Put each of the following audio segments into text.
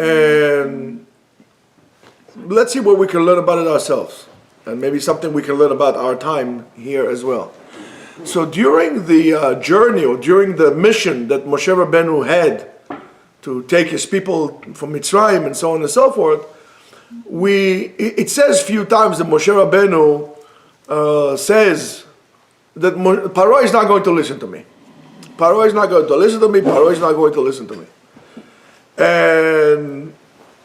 And let's see what we can learn about it ourselves. And maybe something we can learn about our time here as well. So during the journey, or during the mission that Moshe Rabbeinu had to take his people from Mitzrayim and so on and so forth, it says a few times that Moshe Rabbeinu says that Paro is not going to listen to me. Paro is not going to listen to me. Paro is not going to listen to me. And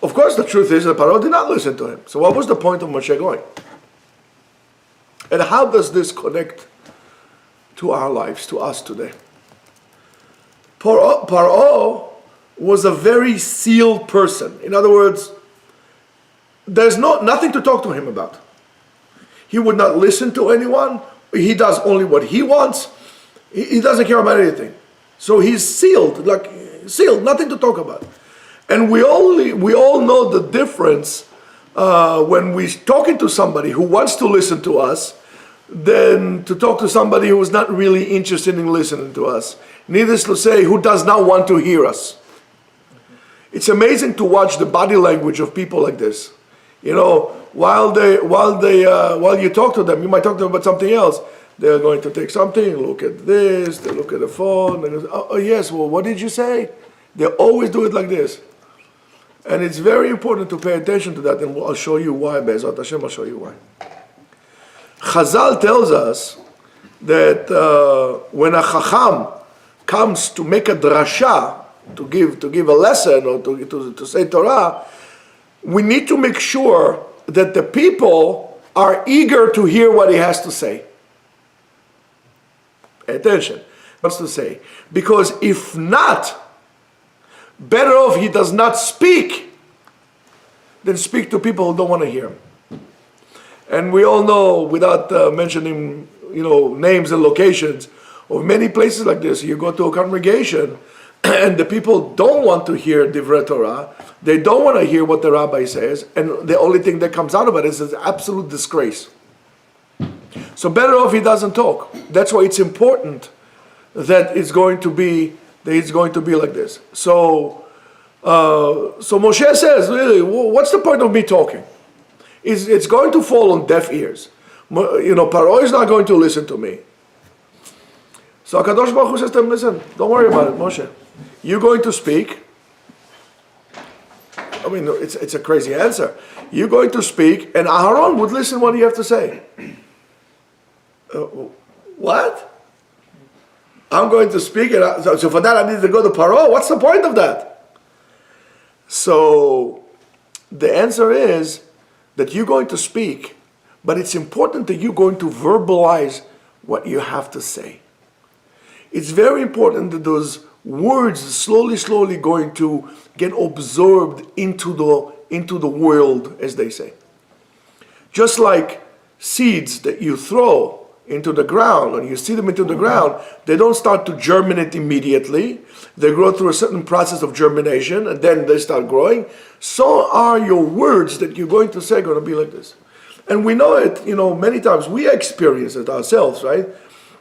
of course the truth is that Paro did not listen to him. So what was the point of Moshe going? And how does this connect to our lives, to us today? Paro was a very sealed person. In other words, there's nothing to talk to him about. He would not listen to anyone. He does only what he wants. He doesn't care about anything. So he's sealed, nothing to talk about. And we all know the difference when we're talking to somebody who wants to listen to us than to talk to somebody who is not really interested in listening to us. Needless to say, who does not want to hear us. It's amazing to watch the body language of people like this. You know, while you talk to them, you might talk to them about something else. They're going to take something, look at this, they look at the phone, they go, oh yes, well, what did you say? They always do it like this. And it's very important to pay attention to that, and I'll show you why, Be'ezrat Hashem, I'll show you why. Chazal tells us that when a Chacham comes to make a drasha, to give a lesson or to say Torah, we need to make sure that the people are eager to hear what he has to say. Pay attention. What's to say? Because if not, better off he does not speak than speak to people who don't want to hear him. And we all know, without mentioning names and locations, of many places like this. You go to a congregation and the people don't want to hear Divrei Torah. They don't want to hear what the rabbi says, and the only thing that comes out of it is an absolute disgrace. So better off he doesn't talk. That's why it's important that it's going to be like this. So Moshe says, really, what's the point of me talking? It's going to fall on deaf ears. Paro is not going to listen to me. So HaKadosh Baruch Hu says to him, listen, don't worry about it, Moshe. You're going to speak. I mean, it's a crazy answer. You're going to speak, and Aharon would listen what you have to say. What? I'm going to speak, and so for that I need to go to Paro? What's the point of that? So the answer is that you're going to speak, but it's important that you're going to verbalize what you have to say. It's very important that those words slowly going to get absorbed into the world, as they say. Just like seeds that you throw into the ground, and you see them into the ground, they don't start to germinate immediately. They grow through a certain process of germination, and then they start growing. So are your words that you're going to say going to be like this. And we know it, many times. We experience it ourselves, right?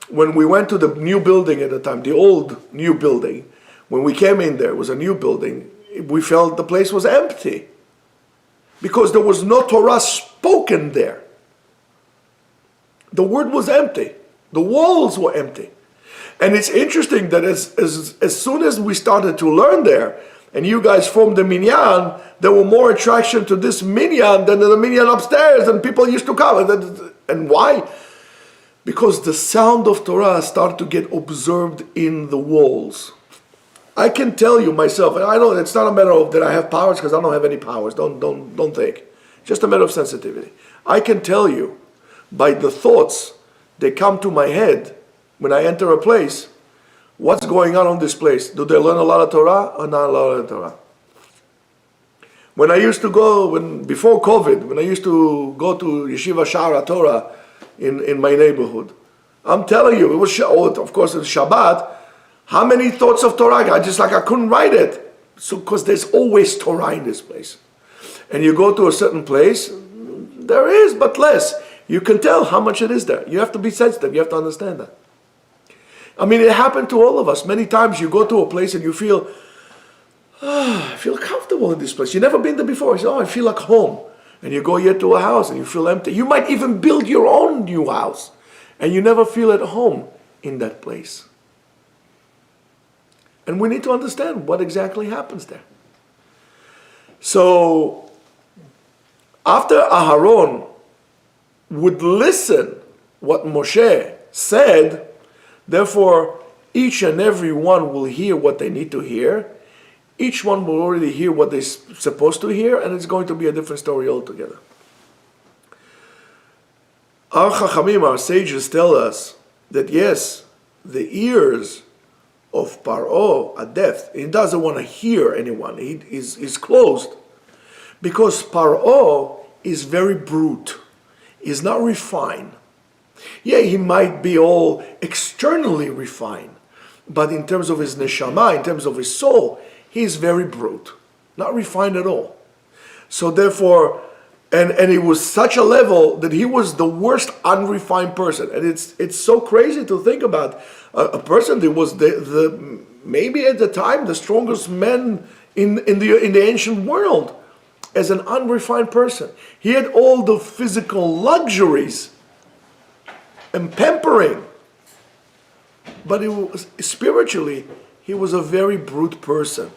When we went to the new building at the time, the old new building, when we came in there, it was a new building, we felt the place was empty. Because there was no Torah spoken there. The word was empty. The walls were empty. And it's interesting that as soon as we started to learn there, and you guys formed the minyan, there were more attraction to this minyan than the minyan upstairs, and people used to come. And why? Because the sound of Torah started to get observed in the walls. I can tell you myself, and I know it's not a matter of that I have powers, because I don't have any powers. Don't think. Just a matter of sensitivity. I can tell you by the thoughts that come to my head when I enter a place, what's going on this place? Do they learn a lot of Torah or not a lot of Torah? When I used to go, before COVID, when I used to go to Yeshiva Sha'ar Torah in my neighborhood, I'm telling you, it was, of course, it's Shabbat. How many thoughts of Torah? I couldn't write it. So, because there's always Torah in this place. And you go to a certain place, there is, but less. You can tell how much it is there. You have to be sensitive. You have to understand that. I mean, it happened to all of us. Many times you go to a place and you feel, I feel comfortable in this place. You've never been there before. You say, oh, I feel like home. And you go here to a house and you feel empty. You might even build your own new house and you never feel at home in that place. And we need to understand what exactly happens there. So, after Aharon would listen what Moshe said, therefore each and every one will hear what they need to hear. Each one will already hear what they're supposed to hear, and it's going to be a different story altogether. Our Chachamim, our sages, tell us that yes, the ears of Paro are deaf. He doesn't want to hear anyone. He is closed. Because Paro is very brute. He's not refined. Yeah, he might be all externally refined, but in terms of his neshama, in terms of his soul, he is very brute, not refined at all. So therefore, and he was such a level that he was the worst unrefined person. And it's so crazy to think about a person that was the maybe at the time the strongest man in the ancient world as an unrefined person. He had all the physical luxuries and pampering, but spiritually he was a very brute person.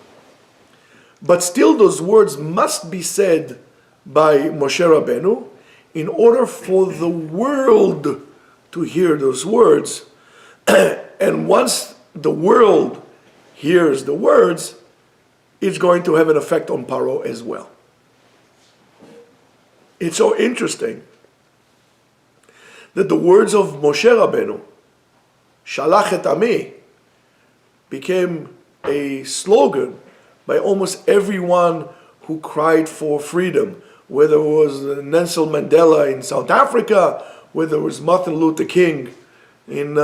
But still those words must be said by Moshe Rabbeinu in order for the world to hear those words. And once the world hears the words, it's going to have an effect on Paro as well. It's so interesting that the words of Moshe Rabbeinu, Shalach et Ami, became a slogan by almost everyone who cried for freedom, whether it was Nelson Mandela in South Africa, whether it was Martin Luther King in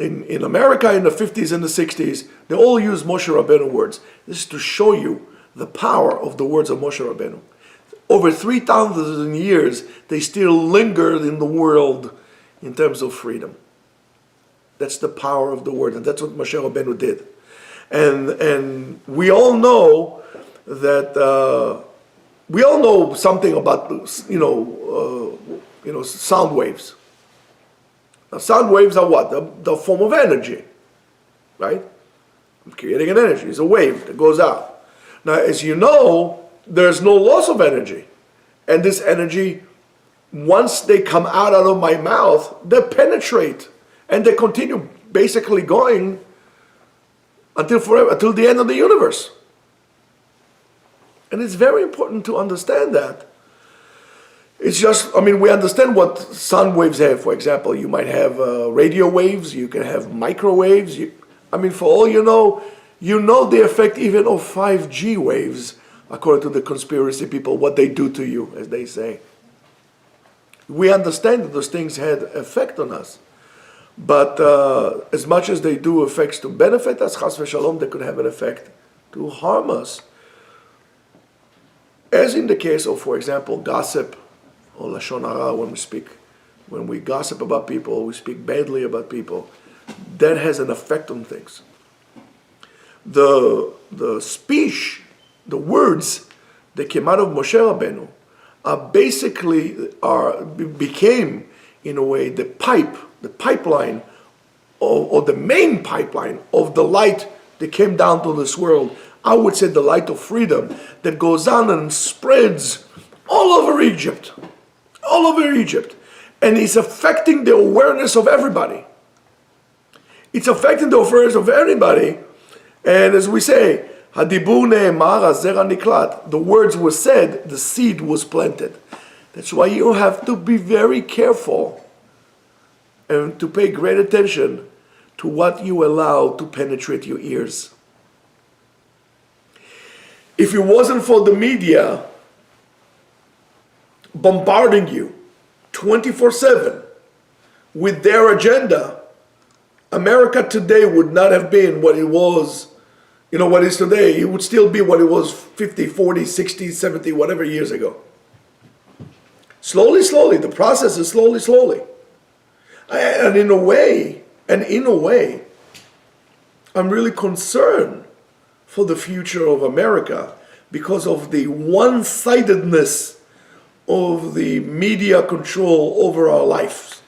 America in the 50s and the 60s. They all use Moshe Rabbeinu words. This is to show you the power of the words of Moshe Rabbeinu. Over 3,000 years, they still lingered in the world in terms of freedom. That's the power of the word, and that's what Moshe Rabbeinu did. And we all know that we all know something about sound waves. Now, sound waves are what? The form of energy, right? I'm creating an energy. It's a wave that goes out. Now, as you know, there's no loss of energy. And this energy, once they come out of my mouth, they penetrate. And they continue basically going until forever, until the end of the universe. And it's very important to understand that. It's just, we understand what sound waves have. For example, you might have radio waves, you can have microwaves. For all you know the effect even of 5G waves, according to the conspiracy people, what they do to you, as they say. We understand that those things had effect on us. But as much as they do effects to benefit us, chas v'shalom, they could have an effect to harm us. As in the case of, for example, gossip or lashon hara, when we gossip about people, we speak badly about people, that has an effect on things. The speech, the words that came out of Moshe Rabbeinu became, in a way, the pipeline, or the main pipeline of the light that came down to this world. I would say the light of freedom that goes on and spreads all over Egypt. All over Egypt. And it's affecting the awareness of everybody. It's affecting the awareness of everybody. And as we say, Hadibur ne'emar, hazera niklat. The words were said, the seed was planted. That's why you have to be very careful and to pay great attention to what you allow to penetrate your ears. If it wasn't for the media bombarding you 24/7 with their agenda, America today would not have been what it was, what it is today. It would still be what it was 50, 40, 60, 70, whatever years ago. Slowly, the process is slowly. And in a way, I'm really concerned for the future of America because of the one-sidedness of the media control over our lives.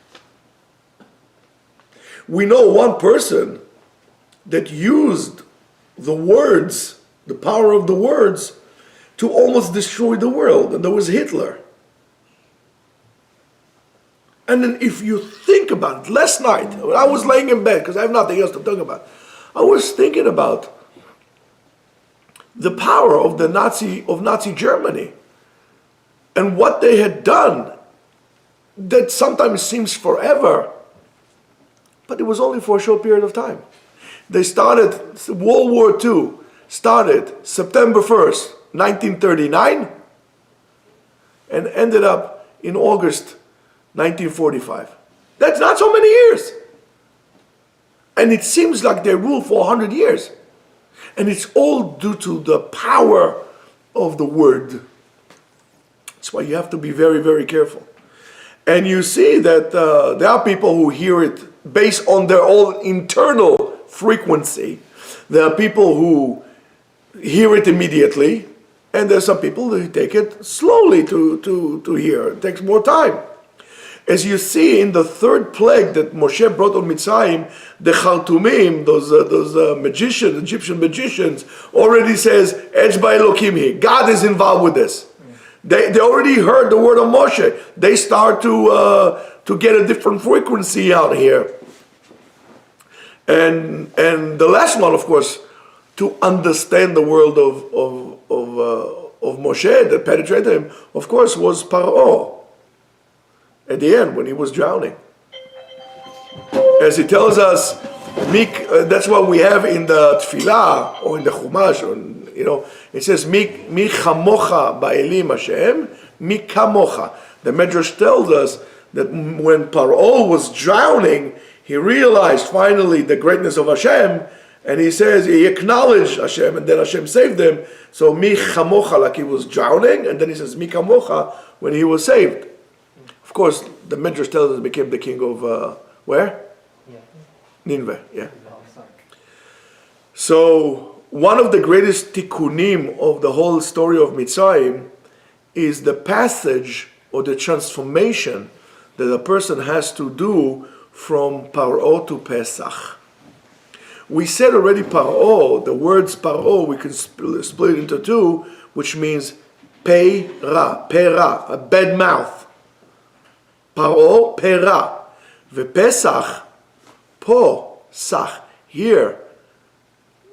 We know one person that used the words, the power of the words, to almost destroy the world, and that was Hitler. And then if you think about it, last night, when I was laying in bed, because I have nothing else to talk about, I was thinking about the power of Nazi Germany and what they had done that sometimes seems forever, but it was only for a short period of time. They started, World War II started September 1st, 1939, and ended up in August 1945. That's not so many years. And it seems like they ruled for 100 years. And it's all due to the power of the word. That's why you have to be very, very careful. And you see that there are people who hear it based on their own internal frequency. There are people who hear it immediately, and there's some people who take it slowly to hear. It takes more time. As you see in the third plague that Moshe brought on Mitzrayim, the Chartumim, those magicians, Egyptian magicians, already says, Echba Elokim here. God is involved with this. They already heard the word of Moshe. They start to get a different frequency out here. And the last one, of course, to understand the world of Moshe that penetrated him, of course, was Paro. At the end, when he was drowning. As he tells us, that's what we have in the Tefillah, or in the Chumash, it says, Mi chamocha ba'elim Hashem, mi kamocha. The Medrash tells us that when Paro was drowning, he realized finally the greatness of Hashem, and he says, he acknowledged Hashem, and then Hashem saved him. So mi chamocha, like he was drowning, and then he says, mi kamocha, when he was saved. Of course, the Midrash tells us he became the king of, where? Yeah. Nineveh, yeah. So, one of the greatest tikkunim of the whole story of Mitzrayim is the passage or the transformation that a person has to do from Paro to Pesach. We said already Paro, the words Paro, we can split into two, which means pera, a bad mouth. Paro, pera. Vepesach, po, sach. Here,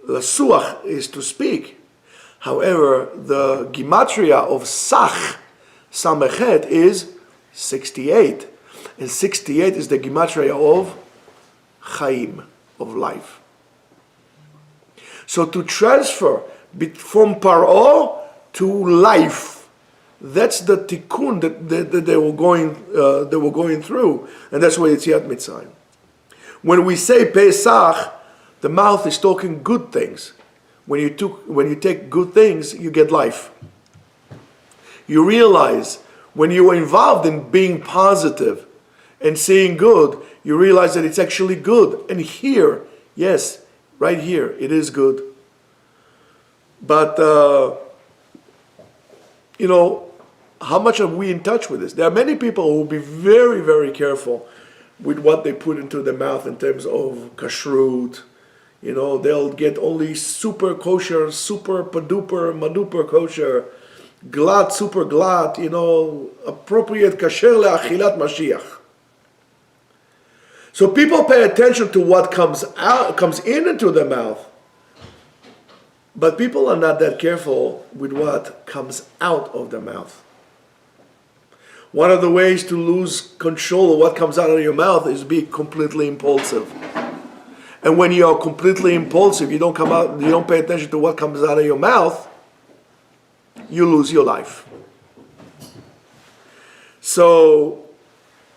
lasuach is to speak. However, the gematria of sach, samechet, is 68. And 68 is the gematria of chaim, of life. So to transfer from Paro to life, that's the tikkun that they were going through, and that's why it's Yat Mitzrayim. When we say Pesach, the mouth is talking good things. When you take good things, you get life. You realize when you are involved in being positive and seeing good, you realize that it's actually good. And here, yes, right here, it is good. But how much are we in touch with this? There are many people who will be very, very careful with what they put into their mouth in terms of kashrut. They'll get only super kosher, super paduper, maduper kosher, glat, super glat, appropriate kasher le'achilat Mashiach. So people pay attention to what comes into their mouth. But people are not that careful with what comes out of their mouth. One of the ways to lose control of what comes out of your mouth is be completely impulsive. And when you are completely impulsive, you don't pay attention to what comes out of your mouth, you lose your life. So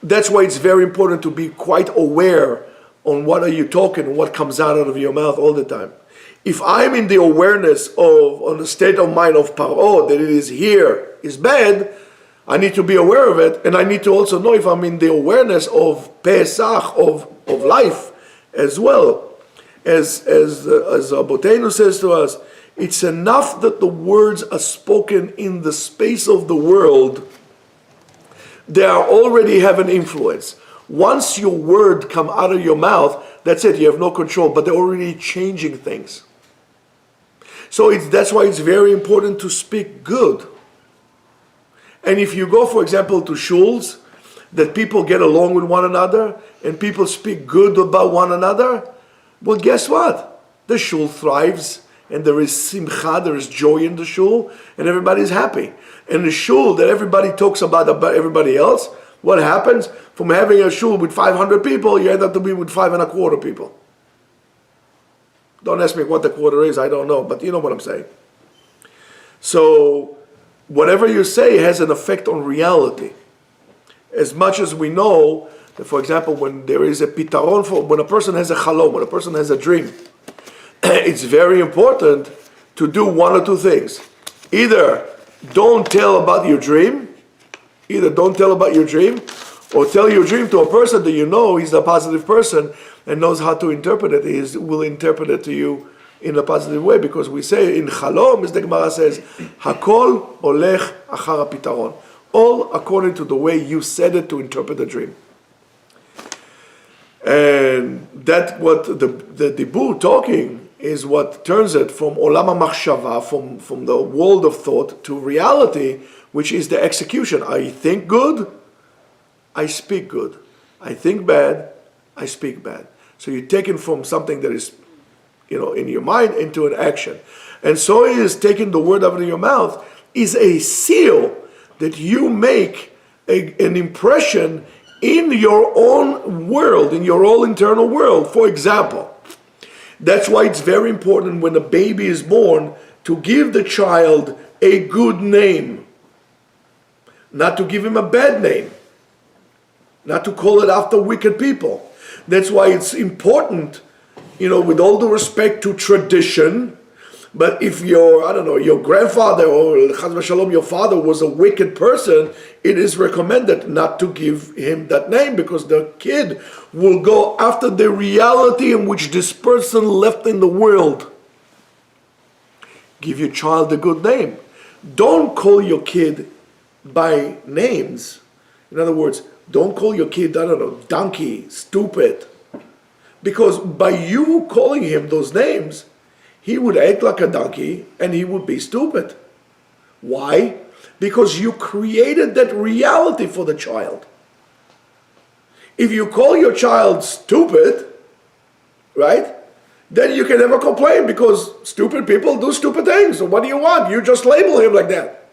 that's why it's very important to be quite aware on what are you talking and what comes out of your mouth all the time. If I'm in the awareness on the state of mind of Paro, that it is here, is bad, I need to be aware of it, and I need to also know if I'm in the awareness of Pesach, of life as well. As Abotenu says to us, It's enough that the words are spoken in the space of the world. They are already have an influence. Once your word come out of your mouth, that's it. You have no control, but they're already changing things. So that's why it's very important to speak good. And if you go, for example, to shuls, that people get along with one another and people speak good about one another, well, guess what? The shul thrives and there is simcha, there is joy in the shul, and everybody's happy. And the shul that everybody talks about everybody else, what happens? From having a shul with 500 people, you end up to be with 5.25 people. Don't ask me what the quarter is, I don't know, but you know what I'm saying. So, whatever you say has an effect on reality. As much as we know that, for example, when there is a pitaron, when a person has a chalom, when a person has a dream, it's very important to do one or two things. Either don't tell about your dream, or tell your dream to a person that you know he's a positive person and knows how to interpret it. He will interpret it to you in a positive way, because we say in Chalom, as the Gemara says, Hakol olech achar pitaron. All according to the way you said it to interpret the dream. And that what the dibur talking is what turns it from olam ha-machshava, from the world of thought, to reality, which is the execution. I think good, I speak good. I think bad, I speak bad. So you're taken from something that is, in your mind into an action. And so is taking the word out of your mouth is a seal that you make an impression in your own world, in your own internal world. For example, that's why it's very important when a baby is born to give the child a good name, not to give him a bad name, not to call it after wicked people. That's why it's important, with all due respect to tradition, but if your grandfather or Chas v'Shalom, your father was a wicked person, it is recommended not to give him that name, because the kid will go after the reality in which this person left in the world. Give your child a good name. Don't call your kid by names. In other words, don't call your kid, donkey, stupid. Because by you calling him those names, he would act like a donkey and he would be stupid. Why? Because you created that reality for the child. If you call your child stupid, right, then you can never complain, because stupid people do stupid things. So what do you want? You just label him like that.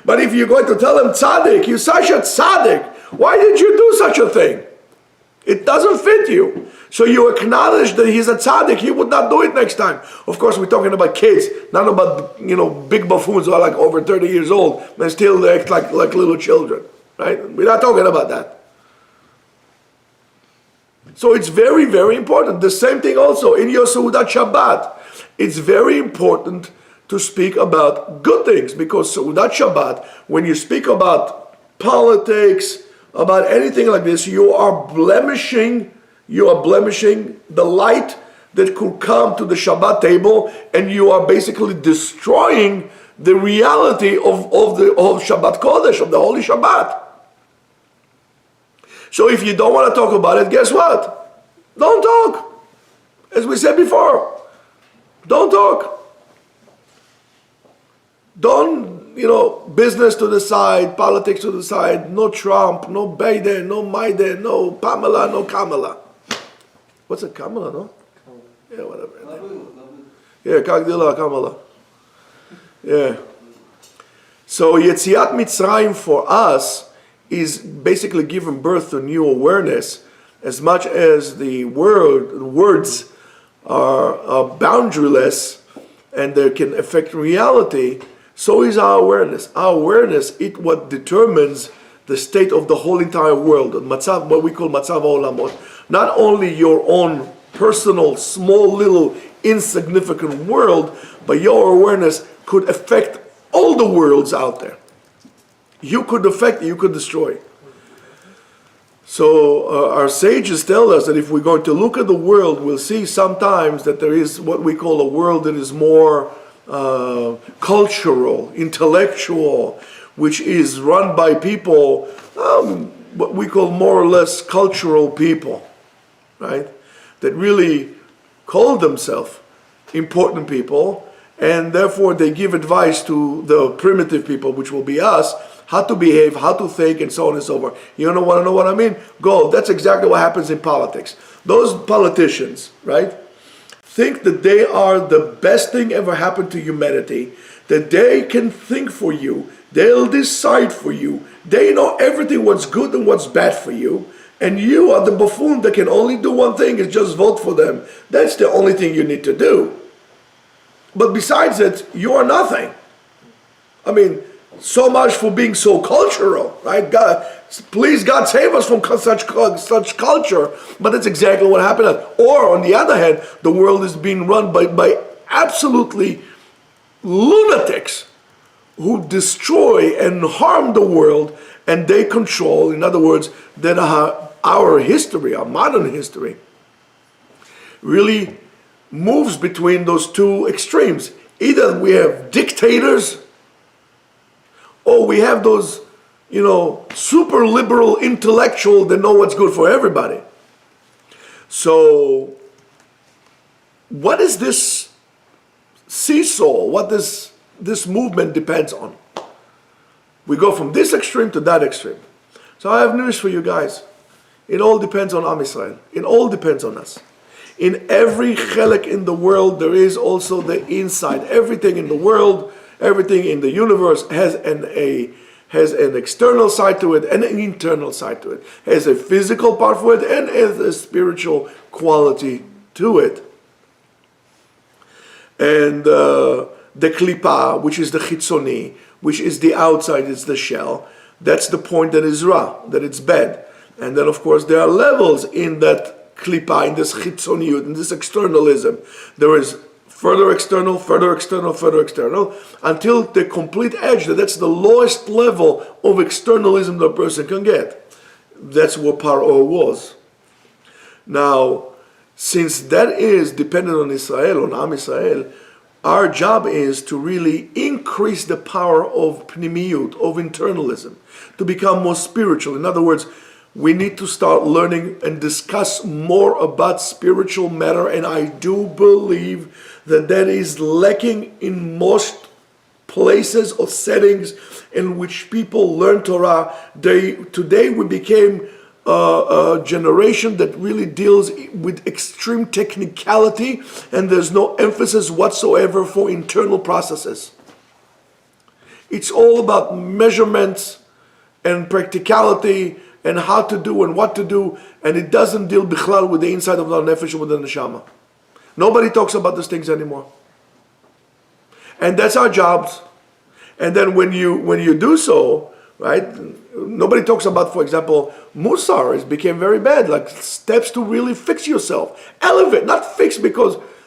But if you're going to tell him tzaddik, you're such a tzaddik, why did you do such a thing? It doesn't fit you. So you acknowledge that he's a tzaddik, he would not do it next time. Of course, we're talking about kids, not about, big buffoons who are like over 30 years old and still act like little children, right? We're not talking about that. So it's very, very important. The same thing also in your Seudat Shabbat. It's very important to speak about good things, because Seudat Shabbat, when you speak about politics, about anything like this, you are blemishing the light that could come to the Shabbat table, and you are basically destroying the reality of Shabbat Kodesh, of the Holy Shabbat. So if you don't want to talk about it, guess what? Don't talk. As we said before, don't talk. Don't, business to the side, politics to the side, no Trump, no Biden, no Maiden, no Pamela, no Kamala. What's it, Kamala, no? Yeah, whatever. Yeah, Kagdila, Kamala. Yeah. So Yetziat Mitzrayim for us is basically giving birth to new awareness. As much as the words are boundaryless and they can affect reality, so is our awareness. Our awareness is what determines the state of the whole entire world. Matzav, what we call Matzav Olamot. Not only your own personal, small, little, insignificant world, but your awareness could affect all the worlds out there. You could affect, you could destroy. So our sages tell us that if we're going to look at the world, we'll see sometimes that there is what we call a world that is more cultural, intellectual, which is run by people, what we call more or less cultural people, right? That really call themselves important people, and therefore they give advice to the primitive people, which will be us, how to behave, how to think, and so on and so forth. You don't want to know what I mean? Go. That's exactly what happens in politics. Those politicians, right, think that they are the best thing ever happened to humanity, that they can think for you, they'll decide for you, they know everything what's good and what's bad for you, and you are the buffoon that can only do one thing, is just vote for them. That's the only thing you need to do. But besides it, you are nothing. I mean, so much for being so cultural, right? God, please God save us from such culture. But that's exactly what happened. Or on the other hand, the world is being run by absolutely lunatics who destroy and harm the world, and they control. In other words, that our history, our modern history, really moves between those two extremes. Either we have dictators, or we have those, super liberal intellectual that know what's good for everybody. So, what is this seesaw? What this movement depends on? We go from this extreme to that extreme. So I have news for you guys. It all depends on Am Yisrael. It all depends on us. In every chelik in the world, there is also the inside. Everything in the world, everything in the universe has an external side to it and an internal side to it. Has a physical part for it and has a spiritual quality to it. And the klipa, which is the chitzoni, which is the outside, it's the shell, that's the point that is ra, that it's bad. And then of course there are levels in that klipa, in this chitzoniyut, in this externalism. There is further external, further external, further external, until the complete edge, that's the lowest level of externalism that a person can get. That's what Paro was. Now, since that is dependent on Israel, on Am Yisrael, our job is to really increase the power of pnimiyut, of internalism, to become more spiritual. In other words, we need to start learning and discuss more about spiritual matter, and I do believe that is lacking in most places or settings in which people learn Torah. Today we became a generation that really deals with extreme technicality, and there's no emphasis whatsoever for internal processes. It's all about measurements and practicality and how to do and what to do, and it doesn't deal bichlal with the inside of the nefesh or with the neshama. Nobody talks about these things anymore. And that's our jobs. And then when you do so, right, nobody talks about, for example, musar. It became very bad, like steps to really fix yourself. Elevate, not fix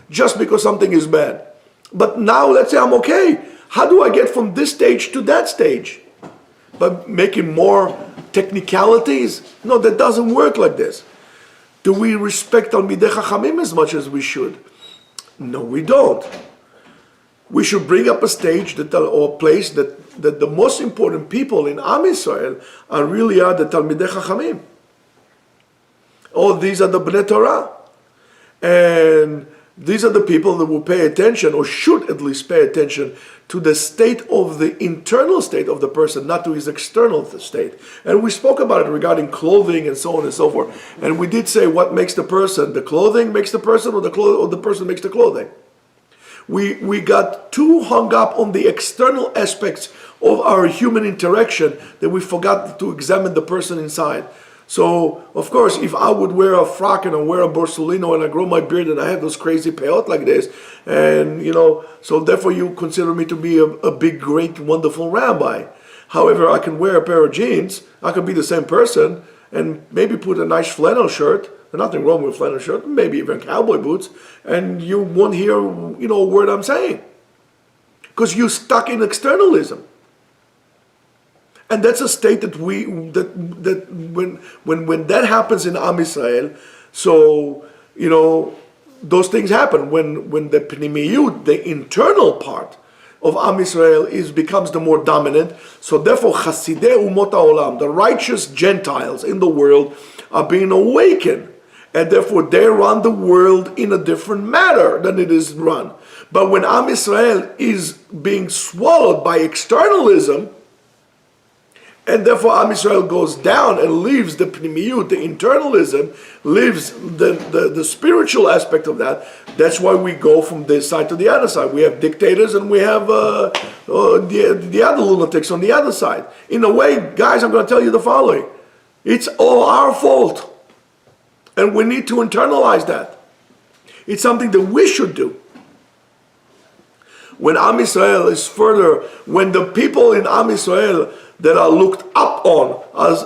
just because something is bad. But now let's say I'm okay. How do I get from this stage to that stage? By making more technicalities? No, that doesn't work like this. Do we respect Talmidei Chachamim as much as we should? No, we don't. We should bring up a stage or a place that the most important people in Am Yisrael are the Talmidei Chachamim. Oh, these are the Bnei Torah. And these are the people that will pay attention, or should at least pay attention, to the state of the internal state of the person, not to his external state. And we spoke about it regarding clothing and so on and so forth. And we did say what makes the person. The clothing makes the person, or the person makes the clothing. We got too hung up on the external aspects of our human interaction that we forgot to examine the person inside. So, of course, if I would wear a frock and I wear a borsalino and I grow my beard and I have those crazy peot like this, and, so therefore you consider me to be a big, great, wonderful rabbi. However, I can wear a pair of jeans, I could be the same person, and maybe put a nice flannel shirt. There's nothing wrong with a flannel shirt, maybe even cowboy boots, and you won't hear, a word I'm saying. Because you're stuck in externalism. And that's a state that when that happens in Am Yisrael, so those things happen when the pnimiyut, the internal part of Am Yisrael, becomes the more dominant. So therefore, Chasidei Umot HaOlam, the righteous Gentiles in the world, are being awakened, and therefore they run the world in a different manner than it is run. But when Am Yisrael is being swallowed by externalism, and therefore Am Yisrael goes down and leaves the pnimiyut, the internalism, leaves the spiritual aspect of that. That's why we go from this side to the other side. We have dictators and we have the other lunatics on the other side. In a way, guys, I'm going to tell you the following. It's all our fault. And we need to internalize that. It's something that we should do. When Am Yisrael is further, when the people in Am Yisrael that are looked up on as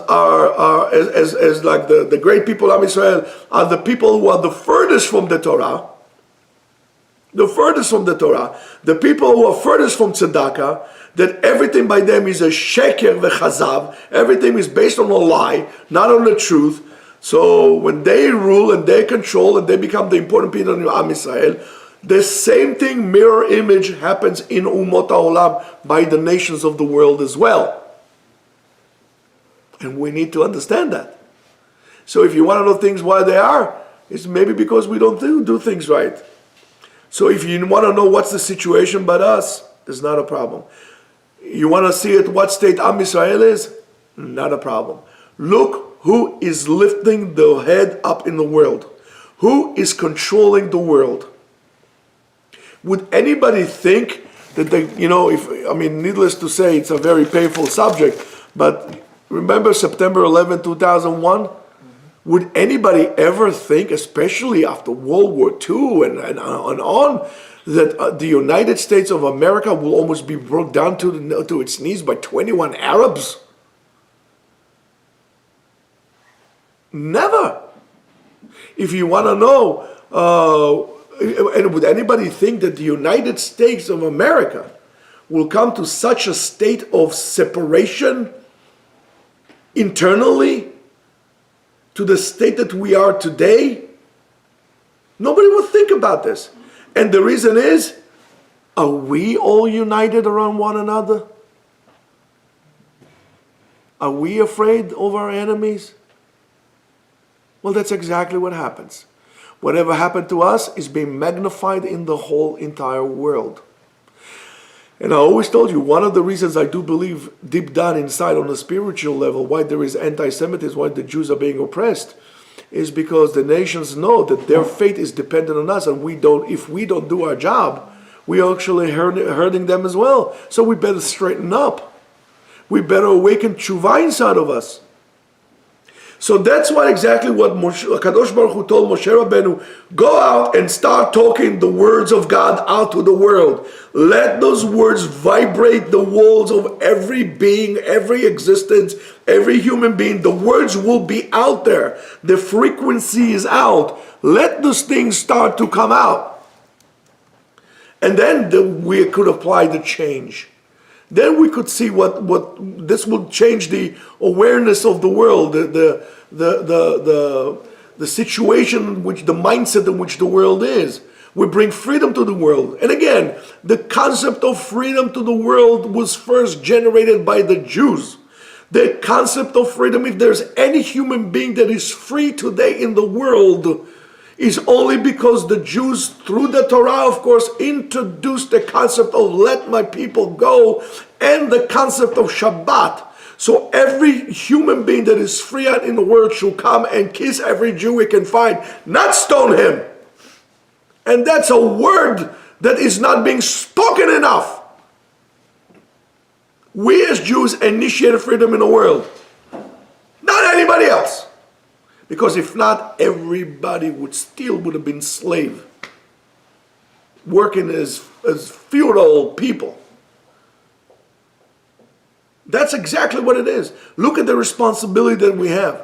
like the great people of Am Yisrael are the people who are the furthest from the Torah, the people who are furthest from tzedakah, that everything by them is a sheker v'chazav, everything is based on a lie, not on the truth. So when they rule and they control and they become the important people in Am Yisrael, the same thing, mirror image, happens in Umot HaOlam by the nations of the world as well. And we need to understand that. So if you want to know things why they are, it's maybe because we don't do things right. So if you want to know what's the situation but us, it's not a problem. You want to see at what state Am Yisrael is? Not a problem. Look who is lifting the head up in the world. Who is controlling the world? Would anybody think that needless to say, it's a very painful subject, but remember September 11, 2001? Would anybody ever think, especially after World War II and on, that the United States of America will almost be brought down to its knees by 21 Arabs? Never. If you want to know, and would anybody think that the United States of America will come to such a state of separation internally to the state that we are today? Nobody will think about this. And the reason is, are we all united around one another? Are we afraid of our enemies? Well, that's exactly what happens. Whatever happened to us is being magnified in the whole entire world. And I always told you, one of the reasons I do believe deep down inside on a spiritual level why there is anti-Semitism, why the Jews are being oppressed, is because the nations know that their fate is dependent on us, and if we don't do our job, we are actually hurting them as well. So we better straighten up. We better awaken tshuva inside of us. So that's exactly what Kadosh Baruch Hu told Moshe Rabbeinu, go out and start talking the words of God out to the world. Let those words vibrate the walls of every being, every existence, every human being. The words will be out there. The frequency is out. Let those things start to come out. And then we could apply the change. Then we could see what this would change the awareness of the world, the situation, the mindset in which the world is. We bring freedom to the world. And again, the concept of freedom to the world was first generated by the Jews. The concept of freedom, if there's any human being that is free today in the world, is only because the Jews, through the Torah, of course, introduced the concept of let my people go and the concept of Shabbat. So every human being that is free out in the world should come and kiss every Jew we can find, not stone him. And that's a word that is not being spoken enough. We as Jews initiated freedom in the world, not anybody else. Because if not, everybody would have been slave, working as feudal people. That's exactly what it is. Look at the responsibility that we have.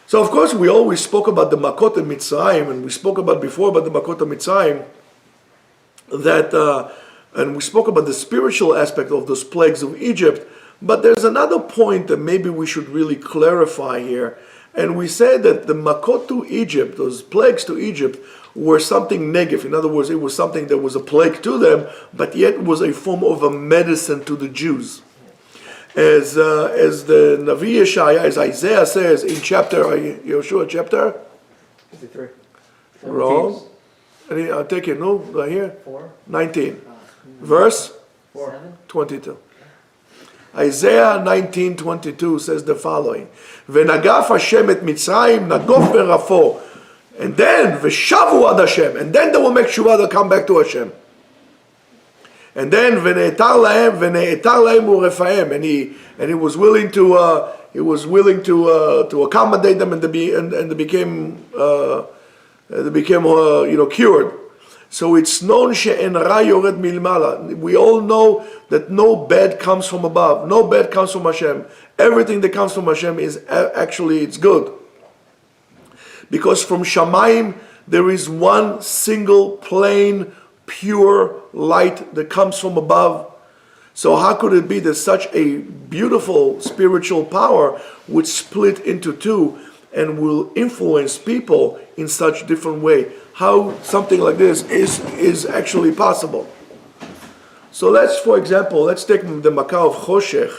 So of course we always spoke about the Makot and Mitzrayim, and we spoke about before about the Makot and Mitzrayim, and we spoke about the spiritual aspect of those plagues of Egypt. But there's another point that maybe we should really clarify here. And we said that the Makot to Egypt, those plagues to Egypt, were something negative. In other words, it was something that was a plague to them, but yet was a form of a medicine to the Jews. As the Navi Yeshaya, as Isaiah says in chapter, Yeshua chapter? 53. Wrong. I'll take it, no, right here? 4. 19. Verse 4. 22. Isaiah 19:22 says the following: "V'nagaf Hashem et Mitzrayim nagof berafo," and then v'shavu ad Hashem, and then they will make shuvah, they'll come back to Hashem. And then v'ne'etar lahem u'refaim, and he was willing to accommodate them, and they became cured. So it's known she'en ra yored milmala. We all know that no bad comes from above, no bad comes from Hashem. Everything that comes from Hashem is actually it's good. Because from Shamayim there is one single plain pure light that comes from above. So how could it be that such a beautiful spiritual power would split into two and will influence people in such different way? How something like this is actually possible. So for example, let's take the Makkah of Choshech,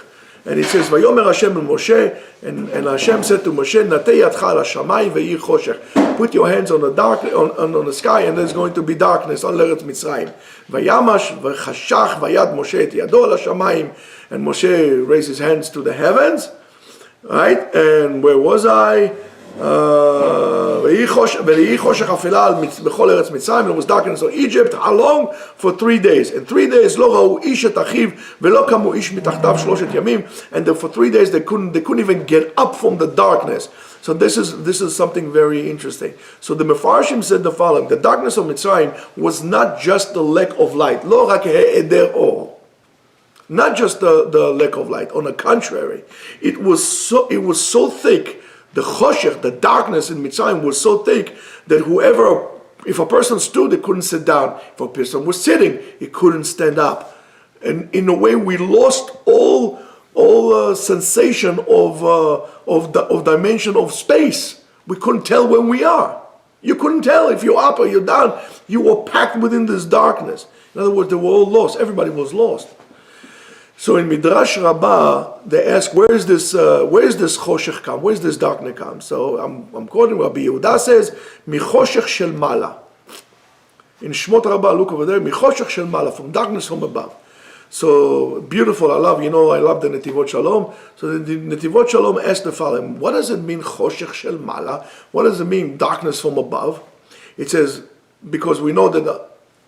and it says, "Vayomer Hashem to Moshe," and Hashem said to Moshe, "Natei yadcha al hashamayim ve'yi choshech." Put your hands on the dark on the sky, and there's going to be darkness on Eretz Mitzrayim. Vayamash v'chashach vayad Moshe et yado al hashamayim, and Moshe raised his hands to the heavens. Right? And where was I? It was darkness on Egypt. How long? For 3 days. And 3 days, and for 3 days they couldn't even get up from the darkness. So this is something very interesting. So the Mefarshim said the following: the darkness of Mitzrayim was not just the lack of light. Not just the lack of light. On the contrary, it was so thick. The choshech, the darkness in Mitzrayim was so thick that if a person stood, he couldn't sit down. If a person was sitting, he couldn't stand up. And in a way, we lost all sensation of dimension of space. We couldn't tell where we are. You couldn't tell if you're up or you're down. You were packed within this darkness. In other words, they were all lost. Everybody was lost. So in Midrash Rabbah, they ask, where is this choshech come? Where is this darkness come? So I'm quoting Rabbi Yehuda says, "Michoshech shel mala." In Shmot Rabbah, look over there, "Michoshech shel mala," from darkness from above. So beautiful. I love the Netivot Shalom. So the Netivot Shalom asked the following: what does it mean, choshech shel mala? What does it mean, darkness from above? It says, because we know that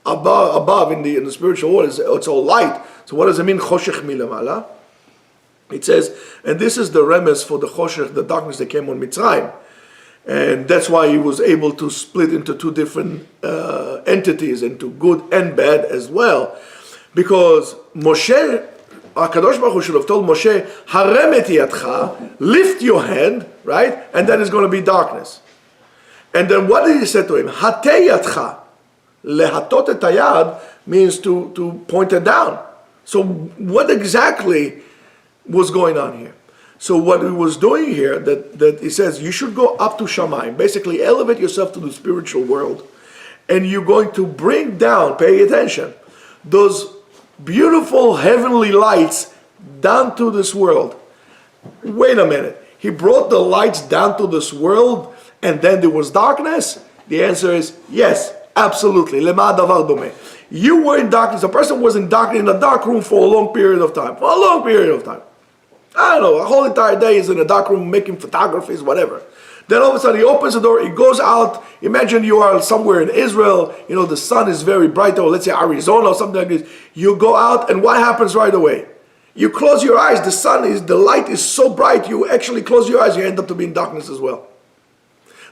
above in the spiritual world it's all light. So what does it mean, choshech milamala? It says, and this is the remes for the choshech, the darkness that came on Mitzrayim. And that's why he was able to split into two different entities, into good and bad as well. Because Moshe, HaKadosh Baruch Hu should have told Moshe, harem et yadcha, lift your hand, right? And then it's going to be darkness. And then what did he say to him? Hatei yadcha. Lehatot et hayad means to point it down. So what exactly was going on here? So what he was doing here, that he says, you should go up to Shamayim, basically elevate yourself to the spiritual world, and you're going to bring down, pay attention, those beautiful heavenly lights down to this world. Wait a minute, he brought the lights down to this world and then there was darkness? The answer is yes, absolutely. Lema davar domeh. You were in darkness, a person was in a dark room for a long period of time. I don't know, a whole entire day is in a dark room making photographies, whatever. Then all of a sudden he opens the door, he goes out. Imagine you are somewhere in Israel, the sun is very bright, or let's say Arizona or something like this. You go out and what happens right away? You close your eyes, the light is so bright, you actually close your eyes, you end up to be in darkness as well.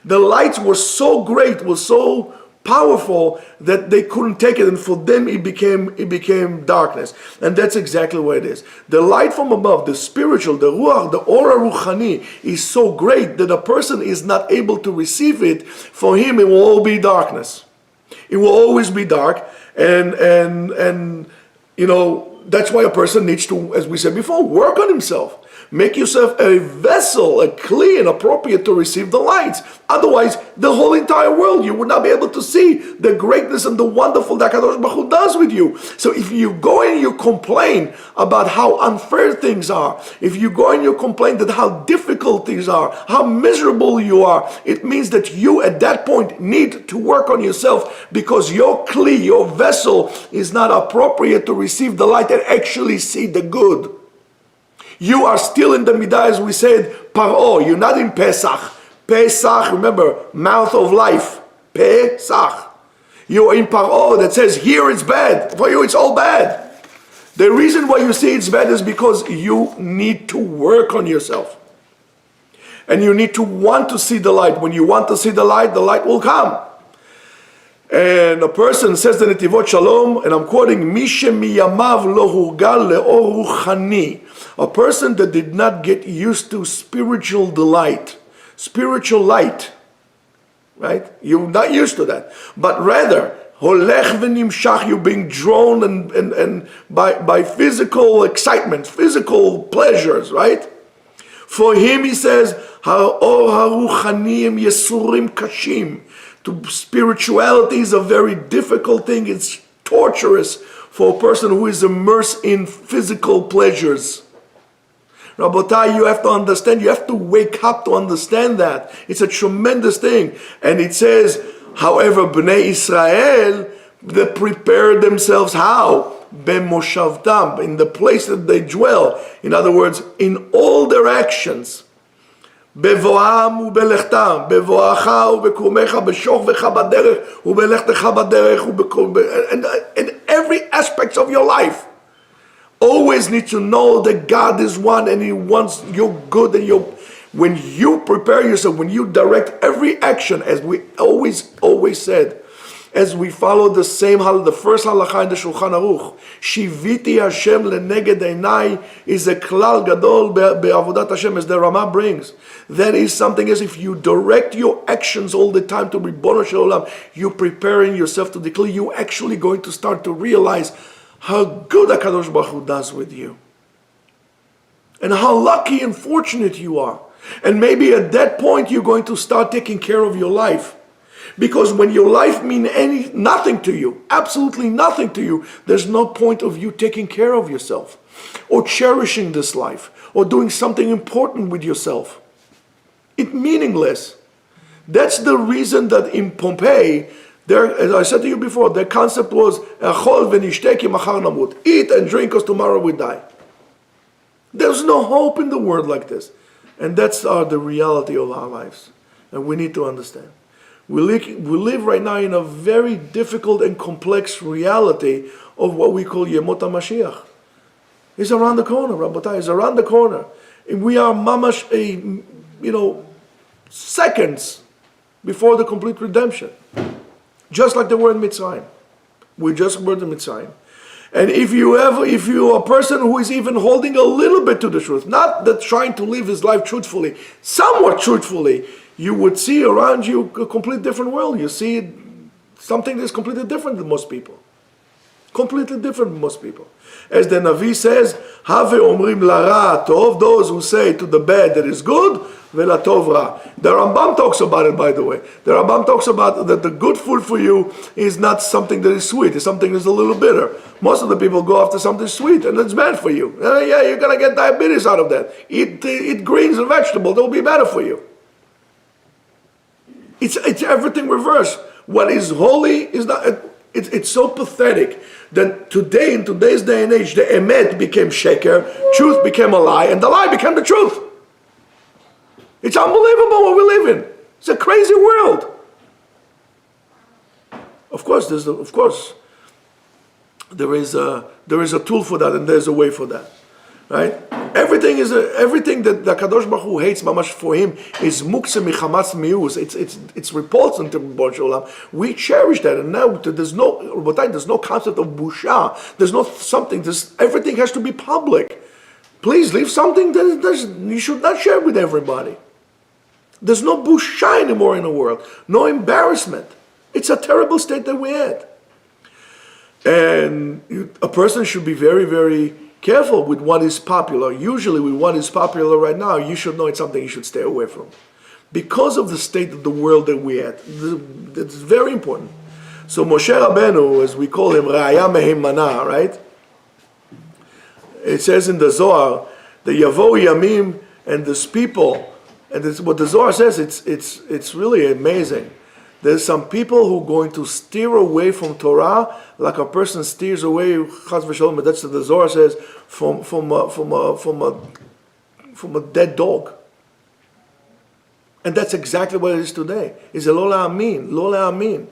The lights were so great, were so powerful that they couldn't take it, and for them it became darkness. And that's exactly what it is. The light from above, the spiritual, the ruach, the aura ruchani is so great that a person is not able to receive it. For him it will all be darkness. It will always be dark, and that's why a person needs to, as we said before, work on himself. Make yourself a vessel, a kli, and appropriate to receive the lights. Otherwise, the whole entire world, you would not be able to see the greatness and the wonderful that HaKadosh Baruch Hu does with you. So if you go and you complain about how unfair things are, if you go and you complain that how difficult things are, how miserable you are, it means that you at that point need to work on yourself, because your kli, your vessel, is not appropriate to receive the light and actually see the good. You are still in the midah, as we said, paro. You're not in Pesach. Pesach, remember, mouth of life. Pesach. You are in paro that says, here it's bad. For you, it's all bad. The reason why you see it's bad is because you need to work on yourself. And you need to want to see the light. When you want to see the light will come. And a person says the Netivot Shalom, and I'm quoting, Mishe miyamav lo hurgal le'or ruchani. A person that did not get used to spiritual delight, spiritual light, right? You're not used to that. But rather, holech v'nimshach, you're being drawn and by physical excitement, physical pleasures, right? For him, he says, ha'or haruchanim yesurim kashim. Spirituality is a very difficult thing. It's torturous for a person who is immersed in physical pleasures. Rabotai, you have to understand, you have to wake up to understand that. It's a tremendous thing. And it says, however, Bnei Israel, they prepare themselves how? B'moshavtam, in the place that they dwell. In other words, in all their actions. בבואם ובלכתם, בבואך ובקומך, בשוכבך בדרך ובלכתך בדרך in every aspect of your life. Always need to know that God is one and He wants your good, and when you prepare yourself, when you direct every action, as we always said, as we follow the same halakha, the first halakha in the Shulchan Aruch, Shiviti Hashem leneged einai, is a klal gadol be'avodat Hashem, as the Rama brings. That is something as if you direct your actions all the time to Ribono Shel Olam, you're preparing yourself to declare, you're actually going to start to realize how good HaKadosh Baruch Hu does with you. And how lucky and fortunate you are. And maybe at that point you're going to start taking care of your life. Because when your life means nothing to you, absolutely nothing to you, there's no point of you taking care of yourself, or cherishing this life, or doing something important with yourself. It's meaningless. That's the reason that in Pompeii, as I said to you before, their concept was eat and drink, because tomorrow we die. There's no hope in the world like this. And that's the reality of our lives. And we need to understand. We live right now in a very difficult and complex reality of what we call Yemot HaMashiach. It's around the corner, Rabotai. It's around the corner. And we are mamash, seconds before the complete redemption. Just like they were in Mitzrayim. We just were in Mitzrayim. And if you're a person who is even holding a little bit to the truth, not that trying to live his life truthfully, somewhat truthfully, you would see around you a completely different world. You see something that's completely different than most people. Completely different than most people. As the Navi says, Have omrim lara tov, those who say to the bad that is good, vela tov ra. The Rambam talks about it, by the way. The Rambam talks about that the good food for you is not something that is sweet, it's something that's a little bitter. Most of the people go after something sweet, and it's bad for you. Yeah, you're going to get diabetes out of that. Eat greens and vegetables, they'll be better for you. It's everything reversed. What is holy is not. It's so pathetic that today, in today's day and age, the emet became sheker, truth became a lie, and the lie became the truth. It's unbelievable what we live in. It's a crazy world. Of course, there is a tool for that, and there's a way for that, right? Everything that the Kadosh Baruch Hu hates, mamash, for him is mukse michamas mius. It's repulsive to Ribono Shel Olam. We cherish that, and now there's no concept of busha. There's no something. Everything has to be public. Please leave something that you should not share with everybody. There's no busha anymore in the world. No embarrassment. It's a terrible state that we're at. And a person should be very, very careful with what is popular. Usually with what is popular right now, you should know it's something you should stay away from. Because of the state of the world that we're at. It's very important. So Moshe Rabbeinu, as we call him, Ra'aya Mehemana, right? It says in the Zohar, the Yavo Yamim and this people, and this, what the Zohar says, it's really amazing. There's some people who are going to steer away from Torah like a person steers away, Chas v'shalom, that's what the Zohar says, from a dead dog. And that's exactly what it is today. It's a lo la'amin, lo la'amin.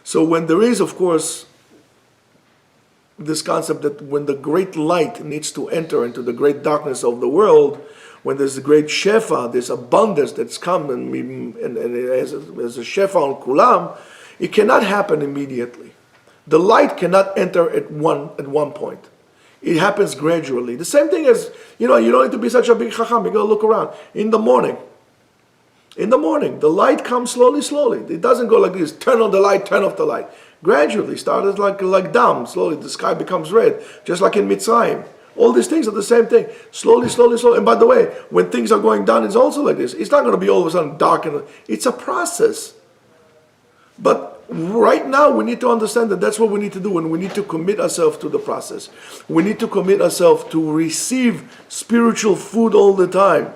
So when there is, of course, this concept that when the great light needs to enter into the great darkness of the world, when there's a great shefa, there's abundance that's come and it has a shefa on kulam, it cannot happen immediately. The light cannot enter at one point. It happens gradually. The same thing as, you don't need to be such a big chacham. You gotta look around. In the morning, the light comes slowly. It doesn't go like this, turn on the light, turn off the light. Gradually, started like dam. Slowly, the sky becomes red, just like in Mitzrayim. All these things are the same thing. Slowly. And by the way, when things are going down, it's also like this. It's not going to be all of a sudden dark. It's a process. But right now, we need to understand that that's what we need to do, and we need to commit ourselves to the process. We need to commit ourselves to receive spiritual food all the time.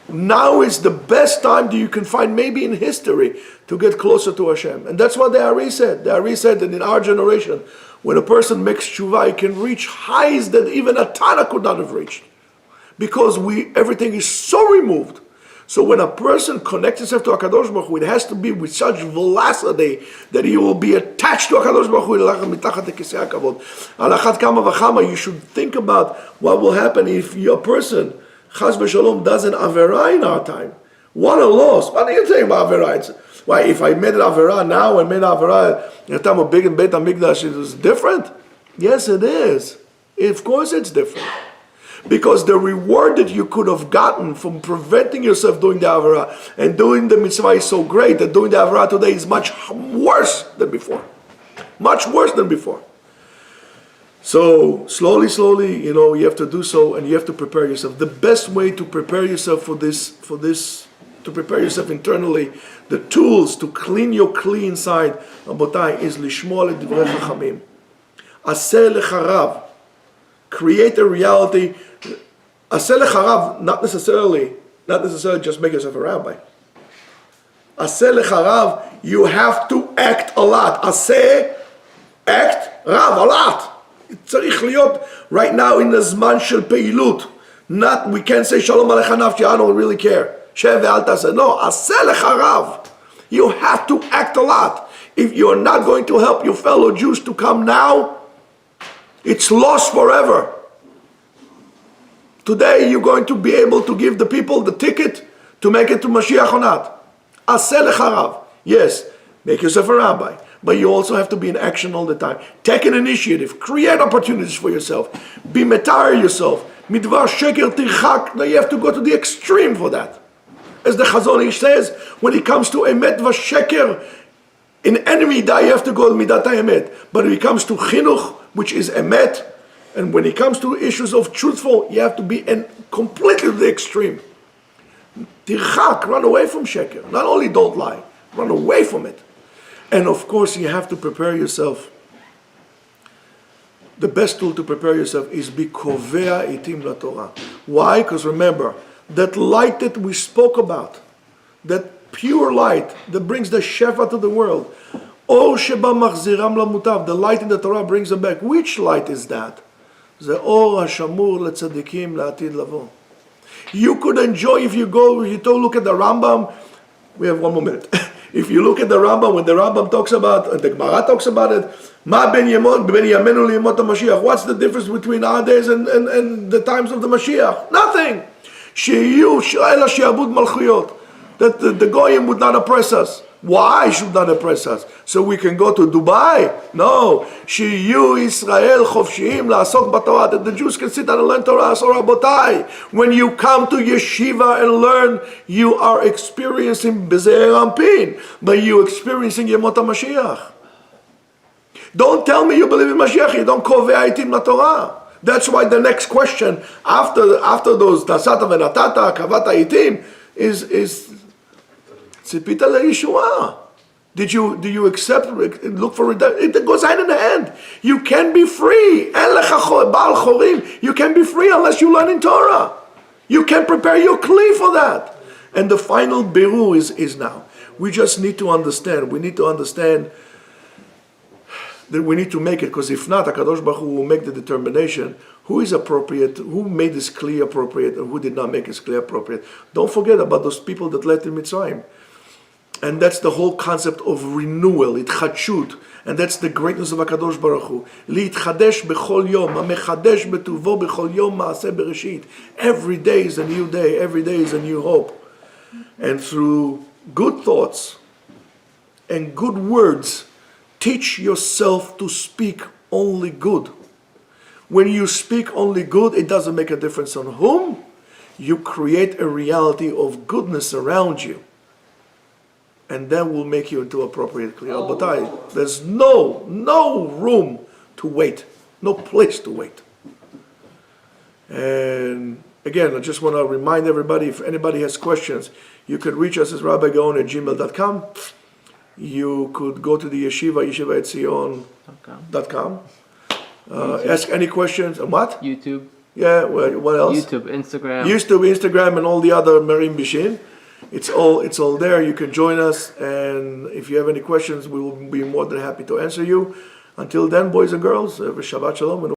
Now is the best time that you can find maybe in history to get closer to Hashem. And that's what the Ari said. The Ari said that in our generation, when a person makes tshuva, he can reach heights that even a Tana could not have reached. Because everything is so removed. So when a person connects himself to HaKadosh Baruch Hu, it has to be with such velocity that he will be attached to HaKadosh Baruch Hu. Alachat kama v'chama, you should think about what will happen if a person, Chas v'shalom, does an Averah in our time. What a loss. What are you saying about Averah? Why, if I made an Averah now and made an Averah in the time of Beit HaMikdash, it was different? Yes, it is. Of course it's different. Because the reward that you could have gotten from preventing yourself doing the Averah and doing the mitzvah is so great that doing the Averah today is much worse than before. Much worse than before. So slowly, you have to do so, and you have to prepare yourself. The best way to prepare yourself for this, to prepare yourself internally, the tools to clean your kli inside, Rabotai, is lishmor ledivrei chachamim. Aseh lecharav. Create a reality. Aseh lecharav, not necessarily just make yourself a rabbi. Aseh lecharav, you have to act a lot. Aseh, act, rav, a lot. צריך להיות right now in the זמן של פעילות. Not, we can't say שלום עליך נפשי, I don't really care. שב ואל תעשה. No, עשה לך רב. You have to act a lot. If you're not going to help your fellow Jews to come now, it's lost forever. Today you're going to be able to give the people the ticket to make it to Mashiach or not. עשה לך רב. Yes, make yourself a rabbi. But you also have to be in action all the time. Take an initiative. Create opportunities for yourself. Be metar yourself. Midvar sheker tirchak. Now you have to go to the extreme for that. As the Chazon Ish says, when it comes to emet v'sheker, in enemy you have to go midat emet. But when it comes to chinuch, which is emet, and when it comes to issues of truthful, you have to be completely to the extreme. Tirchak, run away from sheker. Not only don't lie, run away from it. And of course, you have to prepare yourself. The best tool to prepare yourself is be kovea itim la Torah. Why? Because remember, that light that we spoke about, that pure light that brings the shefa to the world, or sheba machziram lamutav, the light in the Torah brings them back. Which light is that? The or hashamur letzadikim la'atid lavo. You could enjoy if you look at the Rambam. We have one more minute. If you look at the Rambam, when the Rambam talks about, and the Gemara talks about it, Ma ben Yamenu liyemot HaMashiach. What's the difference between our days and the times of the Mashiach? Nothing. Sheyu she'ela she'abud malchuyot. That the Goyim would not oppress us. Why should not oppress us? So we can go to Dubai? No. Sheyu Israel chofshiim la'asok b'Torah. That the Jews can sit down and learn Torah. So Rabotai, when you come to yeshiva and learn, you are experiencing Bezeir Ampin, but you're experiencing Yemot HaMashiach. Don't tell me you believe in Mashiach, you don't kovea itim laTorah. That's why the next question after those nasata venatata kavata itim is tzipita leYeshua. Do you accept, look for redemption? It goes hand in hand. You can be free. You can be free unless you learn in Torah. You can prepare your kli for that. And the final biru is now. We just need to understand. We need to understand that we need to make it, because if not, HaKadosh Baruch Hu will make the determination who is appropriate, who made this kli appropriate, and who did not make his kli appropriate. Don't forget about those people that left in Mitzrayim. And that's the whole concept of renewal, itchadshut. And that's the greatness of HaKadosh Baruch Hu. Li'itchadesh b'chol yom, ha'mechadesh b'tuvo b'chol yom ma'aseh bereshit. Every day is a new day, every day is a new hope. And through good thoughts and good words, teach yourself to speak only good. When you speak only good, it doesn't make a difference on whom. You create a reality of goodness around you. And that will make you into appropriate kli. But there's no room to wait. No place to wait. And again, I just want to remind everybody, if anybody has questions, you could reach us at rabbigaon@gmail.com. You could go to the yeshiva@sion.com. Ask any questions. And what? YouTube. Yeah, what else? YouTube, Instagram, and all the other Merim Bishin. It's all there. You can join us, and if you have any questions, we will be more than happy to answer you. Until then, boys and girls, have a Shabbat Shalom.